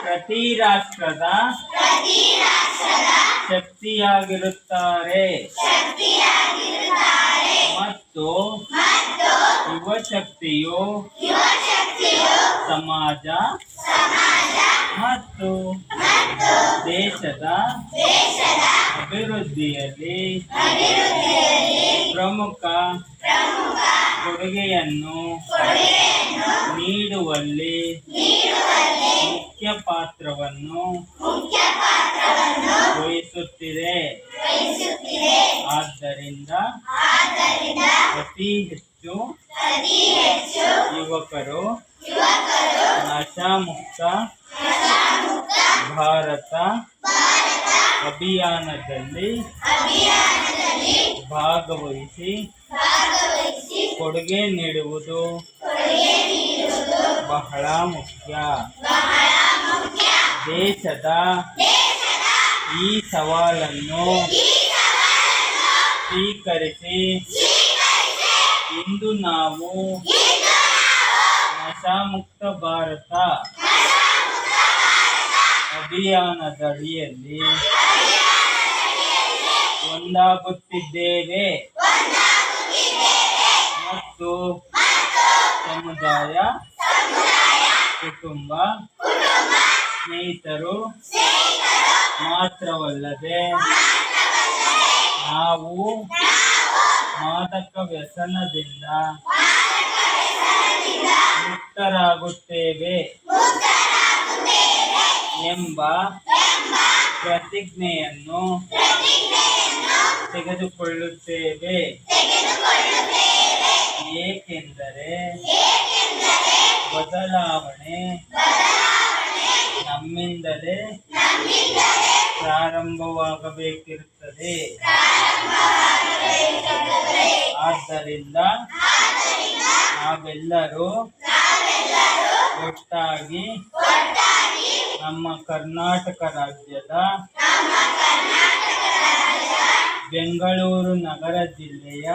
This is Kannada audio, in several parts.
ಪ್ರತಿ ರಾಷ್ಟ್ರದ ಶಕ್ತಿಯಾಗಿರುತ್ತಾರೆ ಮತ್ತು ಯುವಶಕ್ತಿಯು ಸಮಾಜ ಮತ್ತು ದೇಶದ ಅಭಿವೃದ್ಧಿಯಲ್ಲಿ ಪ್ರಮುಖ ಕೊಡುಗೆಯನ್ನು ನೀಡುವಲ್ಲಿ ಮುಖ್ಯ ಪಾತ್ರವನ್ನು ವಹಿಸುತ್ತಿದೆ. ಆದ್ದರಿಂದ ಅತಿ ಹೆಚ್ಚು ಯುವಕರು ನಶಾಮುಕ್ತ ಭಾರತ ಅಭಿಯಾನದಲ್ಲಿ ಭಾಗವಹಿಸಿ ಕೊಡುಗೆ ನೀಡುವುದು ಬಹಳ ಮುಖ್ಯ. ದೇಶದ ಈ ಸವಾಲನ್ನು ಸ್ವೀಕರಿಸಿ ಇಂದು ನಾವು ನಶಾಮುಕ್ತ ಭಾರತ ಅಭಿಯಾನದಡಿಯಲ್ಲಿ ಒಂದಾಗುತ್ತಿದ್ದೇವೆ ಮತ್ತು ಸಮುದಾಯ, ಕುಟುಂಬ, ಸ್ನೇಹಿತರು ಮಾತ್ರವಲ್ಲದೆ ನಾವು ಮಾದಕ ವ್ಯಸನದಿಂದ ಮುಕ್ತರಾಗುತ್ತೇವೆ ಎಂಬ ಪ್ರತಿಜ್ಞೆಯನ್ನು ತೆಗೆದುಕೊಳ್ಳುತ್ತೇವೆ. ಏಕೆಂದರೆ ಬದಲಾವಣೆ ನಮ್ಮಿಂದಲೇ ಪ್ರಾರಂಭವಾಗಬೇಕಿರುತ್ತದೆ. ಆದ್ದರಿಂದ ನಾವೆಲ್ಲರೂ ಒಟ್ಟಾಗಿ ನಮ್ಮ ಕರ್ನಾಟಕ ರಾಜ್ಯದ ಬೆಂಗಳೂರು ನಗರ ಜಿಲ್ಲೆಯ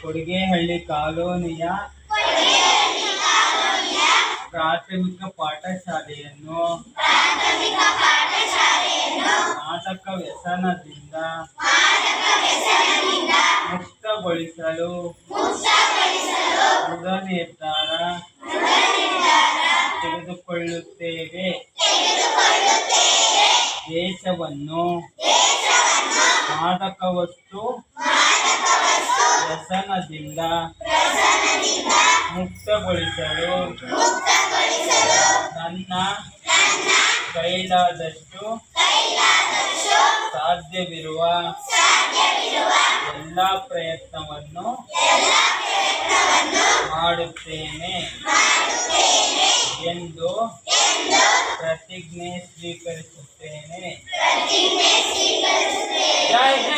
ಕೊಡಿಗೇಹಳ್ಳಿ ಕಾಲೋನಿಯ ಪ್ರಾಥಮಿಕ ಪಾಠಶಾಲೆಯನ್ನು ಮಾದಕ ವ್ಯಸನದಿಂದ ಮುಕ್ತಗೊಳಿಸಲು ದೃಢ ನಿರ್ಧಾರ ತೆಗೆದುಕೊಳ್ಳುತ್ತೇವೆ. ದೇಶವನ್ನು ಮಾದಕ ವಸ್ತು ವ್ಯಸನದಿಂದ ಮುಕ್ತಗೊಳಿಸಲು ನನ್ನ ಕೈಲಾದಷ್ಟು ಸಾಧ್ಯವಿರುವ ಎಲ್ಲ ಪ್ರಯತ್ನವನ್ನು ಮಾಡುತ್ತೇನೆ ಎಂದು ಪ್ರತಿಜ್ಞೆ ಸ್ವೀಕರಿಸುತ್ತೇನೆ.